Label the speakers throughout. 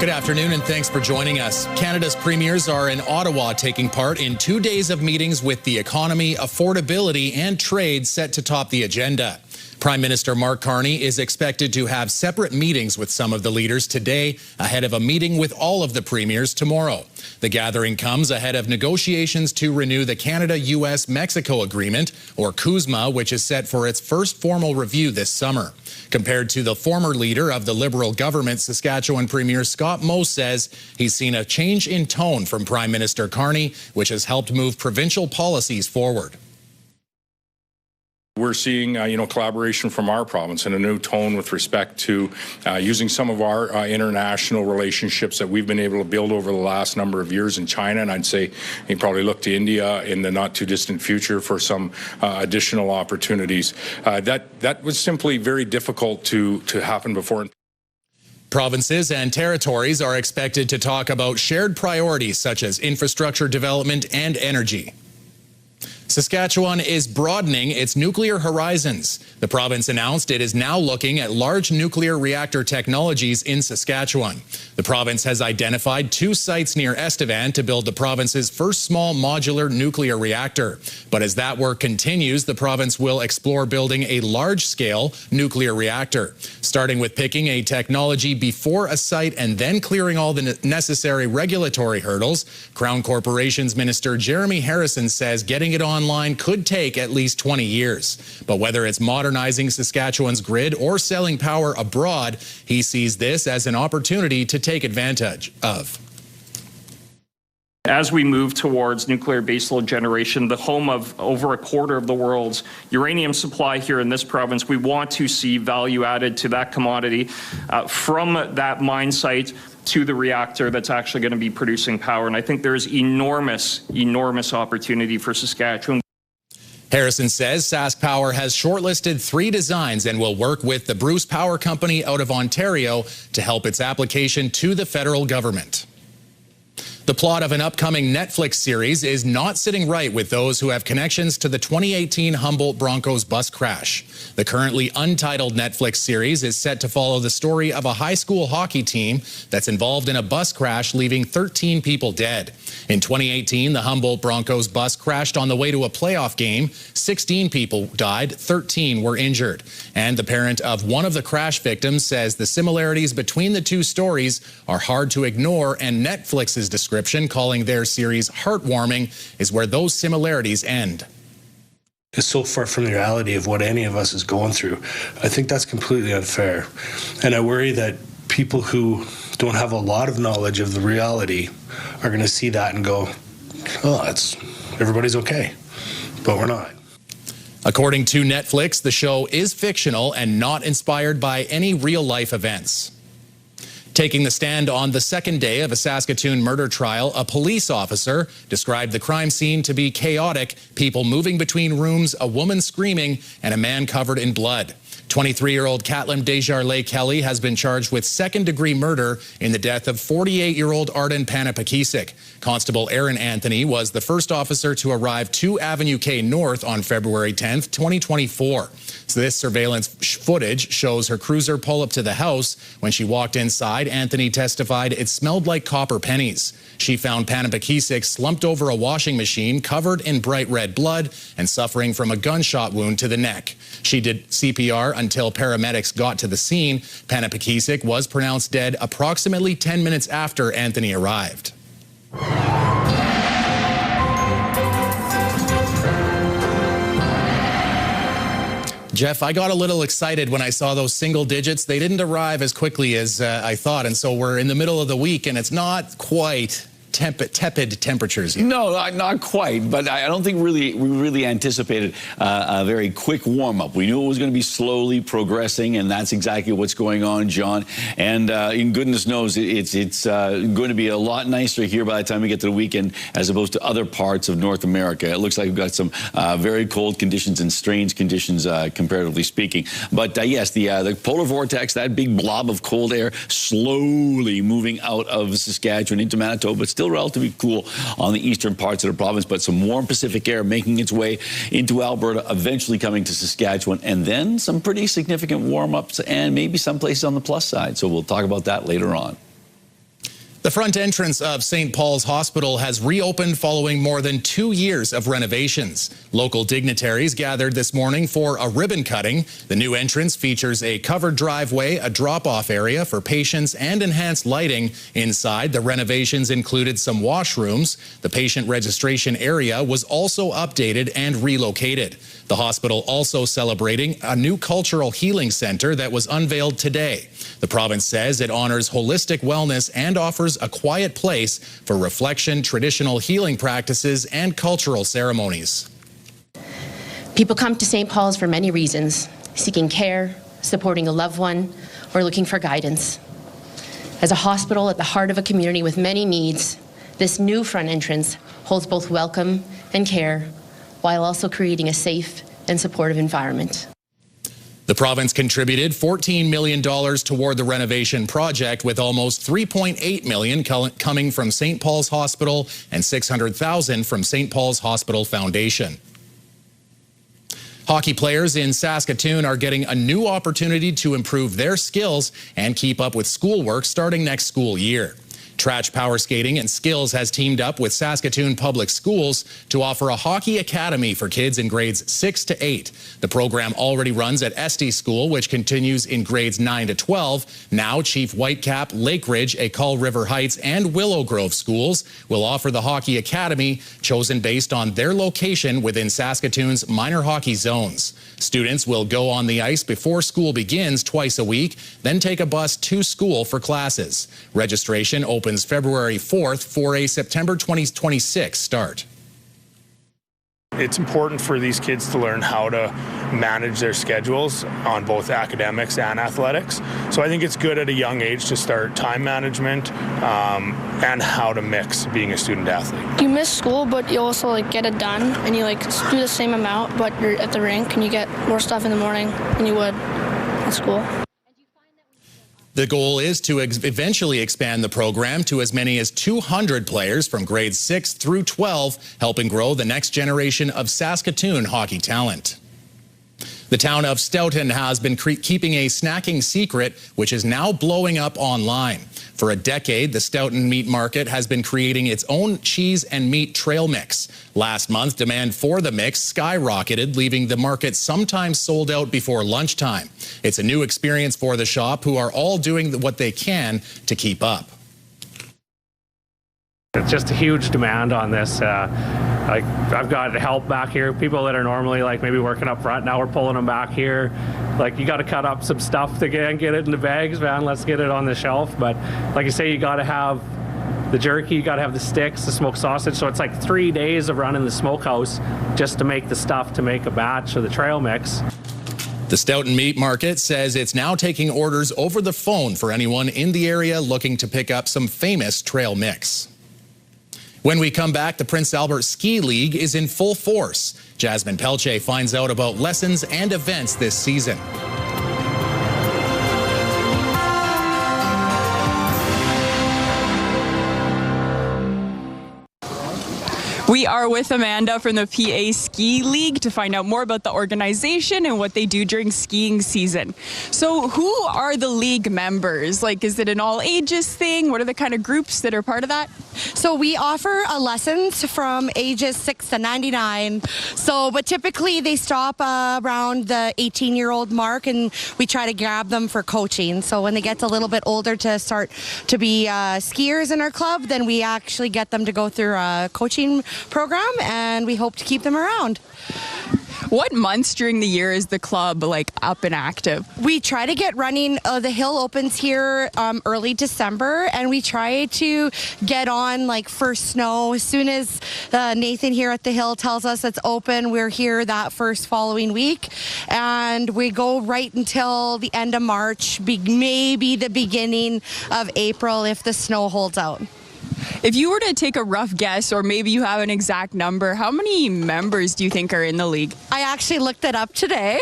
Speaker 1: Good afternoon and thanks for joining us. Canada's premiers are in Ottawa taking part in 2 days of meetings with the economy, affordability and trade set to top the agenda. Prime Minister Mark Carney is expected to have separate meetings with some of the leaders today ahead of a meeting with all of the premiers tomorrow. The gathering comes ahead of negotiations to renew the Canada-US-Mexico Agreement, or CUSMA, which is set for its first formal review this summer. Compared to the former leader of the Liberal government, Saskatchewan Premier Scott Moe says he's seen a change in tone from Prime Minister Carney, which has helped move provincial policies forward.
Speaker 2: We're seeing, collaboration from our province and a new tone with respect to using some of our international relationships that we've been able to build over the last number of years in China. And I'd say you probably look to India in the not too distant future for some additional opportunities. That was simply very difficult to happen before.
Speaker 1: Provinces and territories are expected to talk about shared priorities such as infrastructure development and energy. Saskatchewan is broadening its nuclear horizons. The province announced it is now looking at large nuclear reactor technologies in Saskatchewan. The province has identified 2 sites near Estevan to build the province's first small modular nuclear reactor. But as that work continues, the province will explore building a large-scale nuclear reactor, starting with picking a technology before a site and then clearing all the necessary regulatory hurdles. Crown Corporations Minister Jeremy Harrison says getting it online could take at least 20 years. But whether it's modernizing Saskatchewan's grid or selling power abroad, he sees this as an opportunity to take advantage of.
Speaker 3: As we move towards nuclear baseload generation, the home of over a quarter of the world's uranium supply here in this province, we want to see value added to that commodity from that mine site to the reactor that's actually going to be producing power. And I think there's enormous opportunity for Saskatchewan.
Speaker 1: Harrison says Sask Power has shortlisted 3 designs and will work with the Bruce Power Company out of Ontario to help its application to the federal government. The plot of an upcoming Netflix series is not sitting right with those who have connections to the 2018 Humboldt Broncos bus crash. The currently untitled Netflix series is set to follow the story of a high school hockey team that's involved in a bus crash, leaving 13 people dead. In 2018, the Humboldt Broncos bus crashed on the way to a playoff game. 16 people died, 13 were injured. And the parent of one of the crash victims says the similarities between the 2 stories are hard to ignore, and Netflix's description, calling their series heartwarming, is where those similarities end.
Speaker 4: Is so far from the reality of what any of us is going through. I think that's completely unfair. And I worry that people who don't have a lot of knowledge of the reality are going to see that and go, oh, everybody's okay. But we're not.
Speaker 1: According to Netflix, the show is fictional and not inspired by any real-life events. Taking the stand on the second day of a Saskatoon murder trial, a police officer described the crime scene to be chaotic, people moving between rooms, a woman screaming, and a man covered in blood. 23-year-old Catlin Desjardins Kelly has been charged with second-degree murder in the death of 48-year-old Arden Panapakisik. Constable Aaron Anthony was the first officer to arrive 2 Avenue K North on February 10th, 2024. So this surveillance footage shows her cruiser pull up to the house. When she walked inside, Anthony testified it smelled like copper pennies. She found Panapakisik slumped over a washing machine, covered in bright red blood and suffering from a gunshot wound to the neck. She did CPR until paramedics got to the scene. Panapakisik was pronounced dead approximately 10 minutes after Anthony arrived. Jeff, I got a little excited when I saw those single digits. They didn't arrive as quickly as I thought, and so we're in the middle of the week, and it's not quite tepid temperatures yet.
Speaker 5: No, not quite, but I don't think we really anticipated a very quick warm-up. We knew it was going to be slowly progressing, and that's exactly what's going on, John. And in goodness knows, it's going to be a lot nicer here by the time we get to the weekend as opposed to other parts of North America. It looks like we've got some very cold conditions and strange conditions, comparatively speaking. But yes, the polar vortex, that big blob of cold air, slowly moving out of Saskatchewan into Manitoba. It's still relatively cool on the eastern parts of the province, but some warm Pacific air making its way into Alberta, eventually coming to Saskatchewan, and then some pretty significant warm-ups and maybe some places on the plus side. So we'll talk about that later on.
Speaker 1: The front entrance of St. Paul's Hospital has reopened following more than 2 years of renovations. Local dignitaries gathered this morning for a ribbon cutting. The new entrance features a covered driveway, a drop-off area for patients, and enhanced lighting. Inside, the renovations included some washrooms. The patient registration area was also updated and relocated. The hospital also celebrating a new cultural healing center that was unveiled today. The province says it honors holistic wellness and offers a quiet place for reflection, traditional healing practices, and cultural ceremonies.
Speaker 6: People come to St. Paul's for many reasons, seeking care, supporting a loved one, or looking for guidance. As a hospital at the heart of a community with many needs, this new front entrance holds both welcome and care, while also creating a safe and supportive environment.
Speaker 1: The province contributed $14 million toward the renovation project, with almost $3.8 million coming from St. Paul's Hospital and $600,000 from St. Paul's Hospital Foundation. Hockey players in Saskatoon are getting a new opportunity to improve their skills and keep up with schoolwork starting next school year. Trach Power Skating and Skills has teamed up with Saskatoon Public Schools to offer a hockey academy for kids in grades 6 to 8. The program already runs at Estes School, which continues in grades 9 to 12. Now, Chief Whitecap, Lake Ridge, École River Heights, and Willow Grove schools will offer the hockey academy, chosen based on their location within Saskatoon's minor hockey zones. Students will go on the ice before school begins twice a week, then take a bus to school for classes. Registration opens February 4th for a September 2026 start.
Speaker 7: It's important for these kids to learn how to manage their schedules on both academics and athletics. So I think it's good at a young age to start time management and how to mix being a student athlete.
Speaker 8: You miss school, but you also get it done, and you do the same amount, but you're at the rink and you get more stuff in the morning than you would at school.
Speaker 1: The goal is to eventually expand the program to as many as 200 players from grades 6 through 12, helping grow the next generation of Saskatoon hockey talent. The town of Stoughton has been keeping a snacking secret, which is now blowing up online. For a decade, the Stoughton Meat Market has been creating its own cheese and meat trail mix. Last month, demand for the mix skyrocketed, leaving the market sometimes sold out before lunchtime. It's a new experience for the shop, who are all doing what they can to keep up.
Speaker 9: It's just a huge demand on this. I've got help back here, people that are normally maybe working up front. Now we're pulling them back here. You got to cut up some stuff to get it in the bags, man. Let's get it on the shelf. But like you say, you got to have the jerky, you got to have the sticks, the smoked sausage. So it's 3 days of running the smokehouse just to make the stuff to make a batch of the trail mix.
Speaker 1: The Stoughton Meat Market says it's now taking orders over the phone for anyone in the area looking to pick up some famous trail mix. When we come back, the Prince Albert Ski League is in full force. Jasmine Pelche finds out about lessons and events this season.
Speaker 10: We are with Amanda from the PA Ski League to find out more about the organization and what they do during skiing season. So who are the league members? Is it an all ages thing? What are the kind of groups that are part of that?
Speaker 11: So we offer lessons from ages 6 to 99. But typically they stop around the 18-year-old mark, and we try to grab them for coaching. So when they get a little bit older to start to be skiers in our club, then we actually get them to go through a coaching program, and we hope to keep them around.
Speaker 10: What months during the year is the club up and active?
Speaker 11: We try to get running. The hill opens here early December, and we try to get on first snow. As soon as Nathan here at the hill tells us it's open, we're here that first following week, and we go right until the end of March, maybe the beginning of April if the snow holds out.
Speaker 10: If you were to take a rough guess, or maybe you have an exact number, how many members do you think are in the league?
Speaker 11: I actually looked it up today.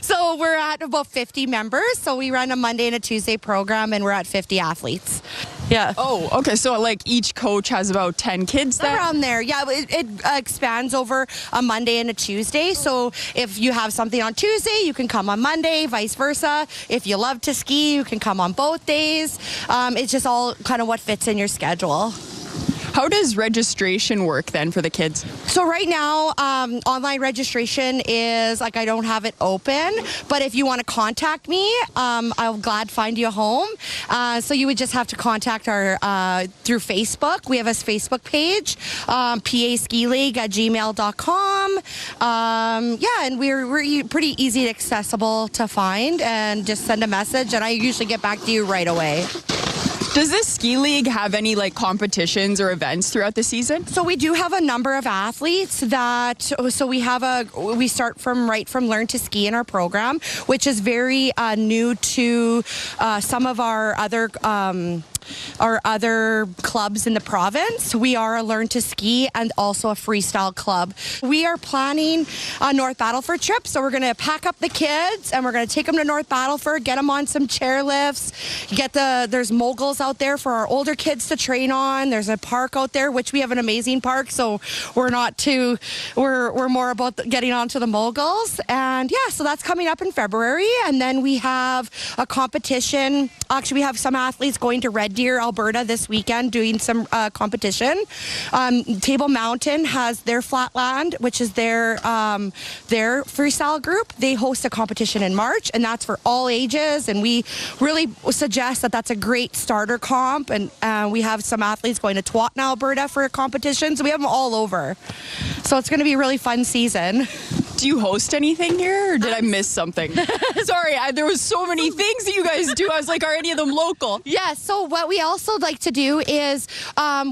Speaker 11: So we're at about 50 members. So we run a Monday and a Tuesday program, and we're at 50 athletes. Yeah.
Speaker 10: Oh, okay. So like each coach has about 10 kids there?
Speaker 11: Around there. Yeah, it expands over a Monday and a Tuesday. So if you have something on Tuesday, you can come on Monday, vice versa. If you love to ski, you can come on both days. It's just all kind of what fits in your schedule.
Speaker 10: How does registration work then for the kids?
Speaker 11: So right now, online registration is like, I don't have it open, but if you want to contact me, I'll glad find you a home. So you would just have to contact our through Facebook. We have a Facebook page, paskileague@gmail.com. And we're pretty easy and accessible to find, and just send a message, and I usually get back to you right away.
Speaker 10: Does this ski league have any like competitions or events throughout the season?
Speaker 11: So we do have a number of athletes that, we start from Learn to Ski in our program, which is very new to some of our other clubs in the province. We are a Learn to Ski and also a freestyle club. We are planning a North Battleford trip, so we're going to pack up the kids and we're going to take them to North Battleford, get them on some chairlifts, there's moguls out there for our older kids to train on. There's a park out there, which we have an amazing park, so we're more about getting onto the moguls. And yeah, so that's coming up in February. And then we have a competition. Actually, we have some athletes going to Red Deer, Alberta this weekend doing some competition. Table Mountain has their Flatland, which is their freestyle group. They host a competition in March, and that's for all ages, and we really suggest that that's a great starter comp. And we have some athletes going to Twatna, Alberta for a competition, so we have them all over. So it's going to be a really fun season.
Speaker 10: Do you host anything here, or did I miss something? Sorry, there was so many things that you guys do. I was like, are any of them local?
Speaker 11: Yeah, so what we also like to do is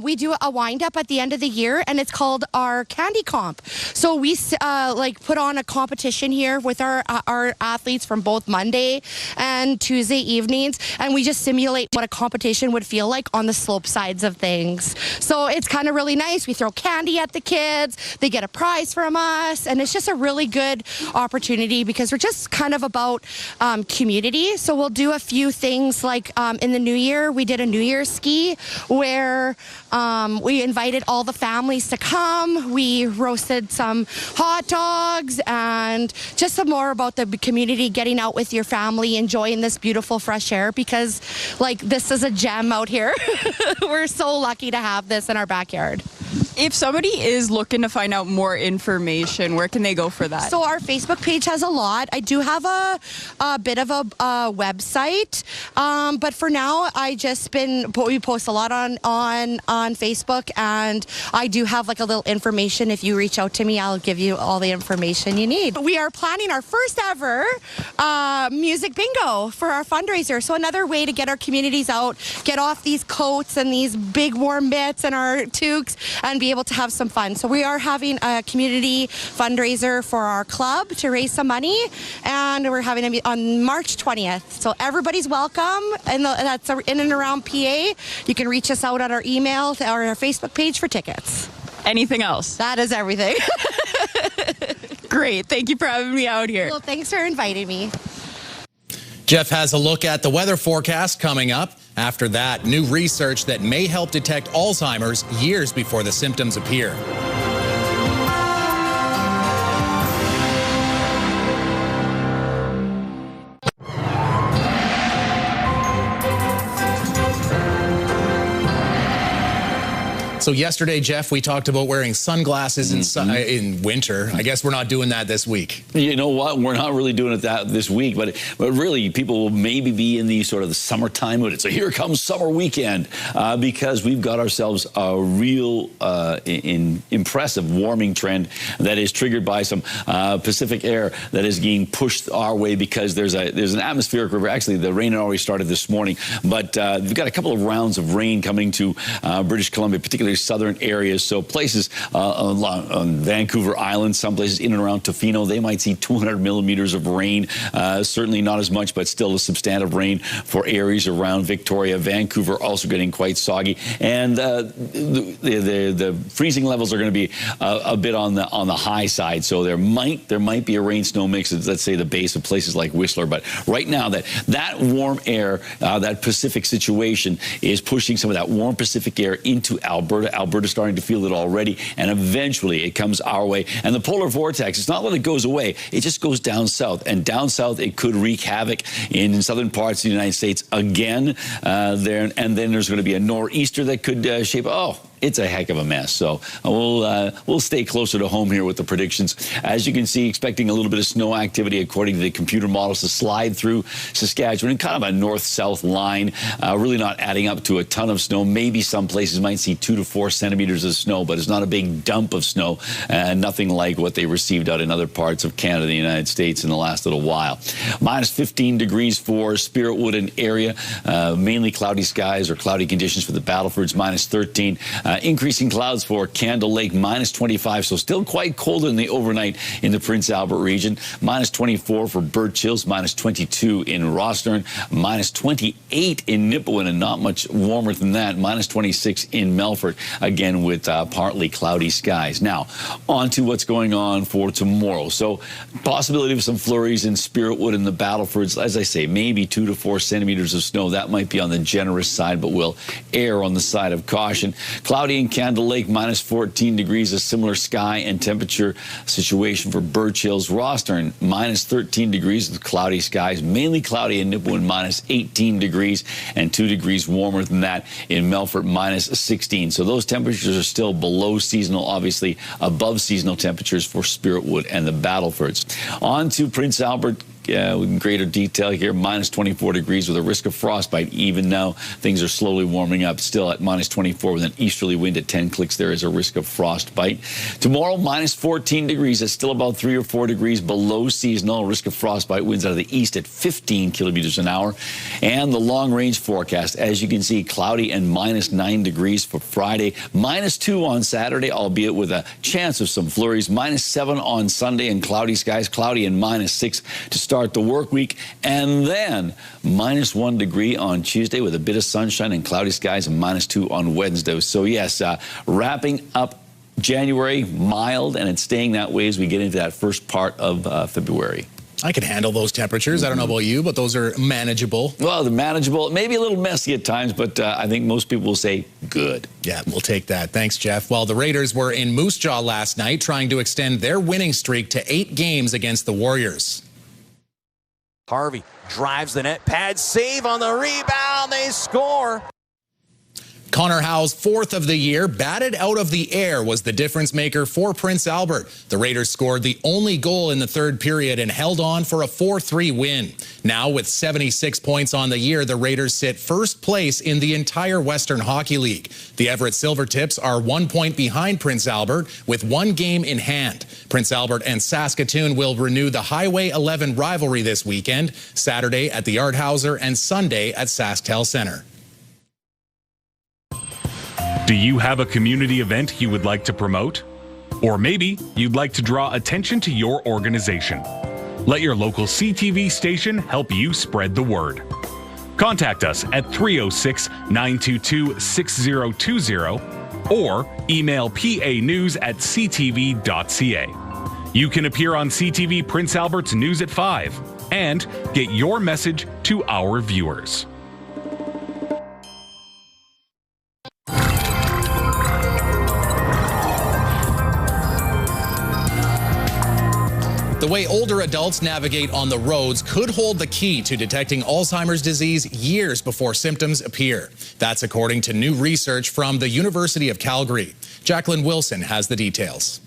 Speaker 11: we do a wind-up at the end of the year, and it's called our Candy Comp. So we put on a competition here with our athletes from both Monday and Tuesday evenings, and we just simulate what a competition would feel like on the slope sides of things. So it's kind of really nice. We throw candy at the kids. They get a prize from us, and it's just a really good opportunity because we're just kind of about community. So we'll do a few things like in the new year, we did a New Year's ski where we invited all the families to come. We roasted some hot dogs and just some more about the community, getting out with your family, enjoying this beautiful fresh air, because like this is a gem out here. We're so lucky to have this in our backyard.
Speaker 10: If somebody is looking to find out more information, where can they go for that?
Speaker 11: So our Facebook page has a lot. I do have a bit of a website, but for now, we post a lot on Facebook, and I do have like a little information. If you reach out to me, I'll give you all the information you need. We are planning our first ever music bingo for our fundraiser. So another way to get our communities out, get off these coats and these big warm mitts and our toques, and be able to have some fun. So we are having a community fundraiser for our club to raise some money, and we're having it on March 20th. So everybody's welcome, and that's in and around PA. You can reach us out at our email or our Facebook page for tickets.
Speaker 10: Anything else?
Speaker 11: That is everything.
Speaker 10: Great. Thank you for having me out here.
Speaker 11: Well, thanks for inviting me.
Speaker 1: Jeff has a look at the weather forecast coming up. After that, new research that may help detect Alzheimer's years before the symptoms appear. So yesterday, Jeff, we talked about wearing sunglasses in winter. I guess we're not doing that this week.
Speaker 5: You know what? We're not really doing it this week, but really, people will maybe be in the sort of the summertime mood. It's a here comes summer weekend because we've got ourselves a real impressive warming trend that is triggered by some Pacific air that is being pushed our way because there's an atmospheric river. Actually, the rain already started this morning, but we've got a couple of rounds of rain coming to British Columbia, particularly Alberta's southern areas. So places on Vancouver Island, some places in and around Tofino, they might see 200 millimeters of rain. Certainly not as much, but still a substantive rain for areas around Victoria. Vancouver also getting quite soggy, and the freezing levels are going to be a bit on the high side. So there might be a rain-snow mix at, let's say, the base of places like Whistler. But right now, that warm air, that Pacific situation is pushing some of that warm Pacific air into Alberta. Alberta's starting to feel it already, and eventually it comes our way. And the polar vortex, it's not that it goes away, it just goes down south. And down south, it could wreak havoc in southern parts of the United States again. And then there's going to be a nor'easter that could shape. Oh, it's a heck of a mess. So we'll stay closer to home here with the predictions. As you can see, expecting a little bit of snow activity according to the computer models to slide through Saskatchewan in kind of a north-south line, really not adding up to a ton of snow. Maybe some places might see 2 to 4 centimeters of snow, but it's not a big dump of snow, nothing like what they received out in other parts of Canada and the United States in the last little while. Minus 15 degrees for Spiritwood and area, mainly cloudy skies or cloudy conditions for the Battlefords, minus 13. Increasing clouds for Candle Lake, minus 25, so still quite cold in the overnight in the Prince Albert region. Minus 24 for Birch Hills, minus 22 in Rosthern, minus 28 in Nipawin, and not much warmer than that. Minus 26 in Melfort, again with partly cloudy skies. Now, on to what's going on for tomorrow. So, possibility of some flurries in Spiritwood and the Battlefords. As I say, maybe 2 to 4 centimeters of snow. That might be on the generous side, but we'll err on the side of caution. Cloudy in Candle Lake, minus 14 degrees, a similar sky and temperature situation for Birch Hills. Rosthern, minus 13 degrees with cloudy skies, mainly cloudy in Nipawin, minus 18 degrees, and 2 degrees warmer than that in Melfort, minus 16. So those temperatures are still below seasonal, obviously above seasonal temperatures for Spiritwood and the Battlefords. On to Prince Albert. In greater detail here, minus 24 degrees with a risk of frostbite. Even now, things are slowly warming up. Still at minus 24 with an easterly wind at 10 clicks. There is a risk of frostbite. Tomorrow, minus 14 degrees. It's still about 3 or 4 degrees below seasonal. Risk of frostbite. Winds out of the east at 15 kilometers an hour. And the long-range forecast, as you can see, cloudy and minus 9 degrees for Friday. Minus 2 on Saturday, albeit with a chance of some flurries. Minus 7 on Sunday and cloudy skies. Cloudy and minus 6 to start the work week, and then minus 1 degree on Tuesday with a bit of sunshine and cloudy skies, and minus 2 on Wednesday. So yes, wrapping up January, mild, and it's staying that way as we get into that first part of February.
Speaker 1: I can handle those temperatures. I don't know about you, but those are manageable.
Speaker 5: Well, they're manageable. Maybe a little messy at times, but I think most people will say good.
Speaker 1: Yeah, we'll take that. Thanks, Jeff. Well, the Raiders were in Moose Jaw last night trying to extend their winning streak to 8 games against the Warriors.
Speaker 12: Harvey drives the net, pad save on the rebound, they score.
Speaker 1: Connor Howe's 4th of the year, batted out of the air, was the difference maker for Prince Albert. The Raiders scored the only goal in the 3rd period and held on for a 4-3 win. Now, with 76 points on the year, the Raiders sit 1st place in the entire Western Hockey League. The Everett Silvertips are 1 point behind Prince Albert with 1 game in hand. Prince Albert and Saskatoon will renew the Highway 11 rivalry this weekend, Saturday at the Arthauser and Sunday at SaskTel Center.
Speaker 13: Do you have a community event you would like to promote? Or maybe you'd like to draw attention to your organization. Let your local CTV station help you spread the word. Contact us at 306-922-6020 or email panews@ctv.ca. You can appear on CTV Prince Albert's News at 5 and get your message to our viewers.
Speaker 1: The way older adults navigate on the roads could hold the key to detecting Alzheimer's disease years before symptoms appear. That's according to new research from the University of Calgary. Jacqueline Wilson has the details.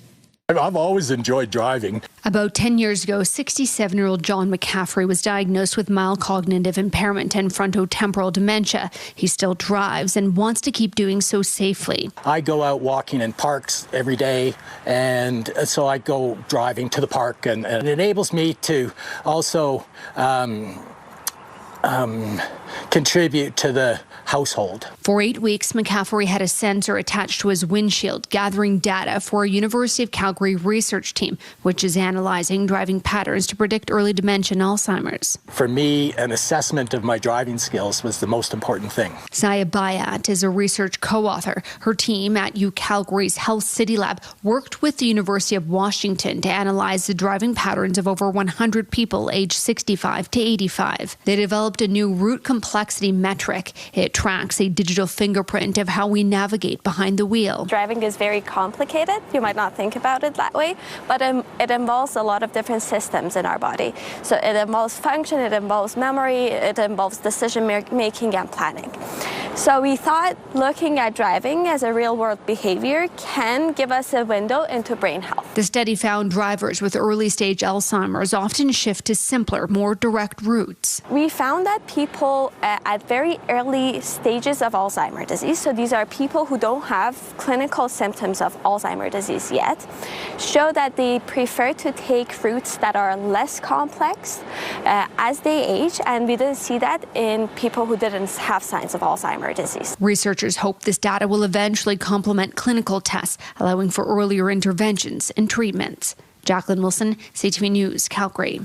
Speaker 14: I've always enjoyed driving.
Speaker 15: About 10 years ago, 67-year-old John McCaffrey was diagnosed with mild cognitive impairment and frontotemporal dementia. He still drives and wants to keep doing so safely.
Speaker 14: I go out walking in parks every day, and so I go driving to the park, and it enables me to also contribute to the household.
Speaker 15: For 8 weeks, McCaffrey had a sensor attached to his windshield, gathering data for a University of Calgary research team, which is analyzing driving patterns to predict early dementia and Alzheimer's.
Speaker 14: For me, an assessment of my driving skills was the most important thing.
Speaker 15: Saya Bayat is a research co-author. Her team at UCalgary's Health City Lab worked with the University of Washington to analyze the driving patterns of over 100 people aged 65 to 85. They developed a new route complexity metric. It tracks a digital fingerprint of how we navigate behind the wheel.
Speaker 16: Driving is very complicated. You might not think about it that way, but it involves a lot of different systems in our body. So it involves function, it involves memory, it involves decision making and planning. So we thought looking at driving as a real-world behavior can give us a window into brain health.
Speaker 15: The study found drivers with early-stage Alzheimer's often shift to simpler, more direct routes.
Speaker 16: We found that people at very early stages of Alzheimer's disease, so these are people who don't have clinical symptoms of Alzheimer's disease yet, show that they prefer to take routes that are less complex as they age, and we didn't see that in people who didn't have signs of Alzheimer's disease.
Speaker 15: Researchers hope this data will eventually complement clinical tests, allowing for earlier interventions and treatments. Jacqueline Wilson, CTV News, Calgary.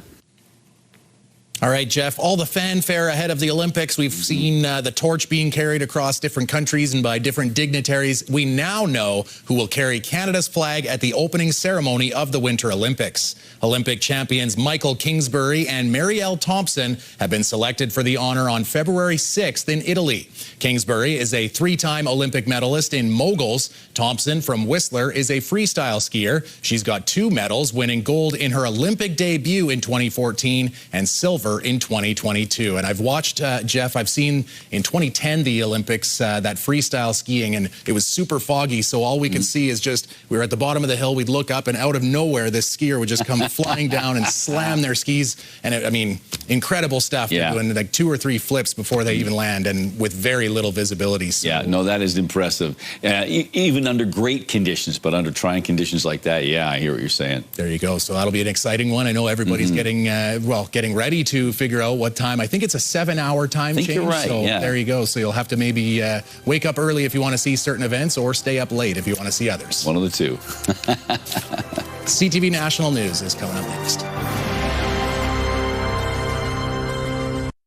Speaker 1: All right, Jeff, all the fanfare ahead of the Olympics. We've seen the torch being carried across different countries and by different dignitaries. We now know who will carry Canada's flag at the opening ceremony of the Winter Olympics. Olympic champions Michael Kingsbury and Marielle Thompson have been selected for the honor on February 6th in Italy. Kingsbury is a three-time Olympic medalist in moguls. Thompson from Whistler is a freestyle skier. She's got 2 medals, winning gold in her Olympic debut in 2014 and silver in 2022. And I've watched, Jeff, I've seen in 2010 the Olympics, that freestyle skiing, and it was super foggy, so all we could see is just, we were at the bottom of the hill, we'd look up, and out of nowhere this skier would just come flying down and slam their skis, and I mean, incredible stuff.
Speaker 5: Yeah.
Speaker 1: They're doing like 2 or 3 flips before they even land, and with very little visibility. So.
Speaker 5: Yeah, no, that is impressive. Even under great conditions, but under trying conditions like that, yeah, I hear what you're saying.
Speaker 1: There you go. So that'll be an exciting one. I know everybody's getting ready to figure out what time. I think it's a 7-hour time change.
Speaker 5: You're right.
Speaker 1: So
Speaker 5: yeah.
Speaker 1: There you go. So you'll have to maybe wake up early if you want to see certain events, or stay up late if you want to see others.
Speaker 5: One of the two.
Speaker 1: CTV National News is coming up next.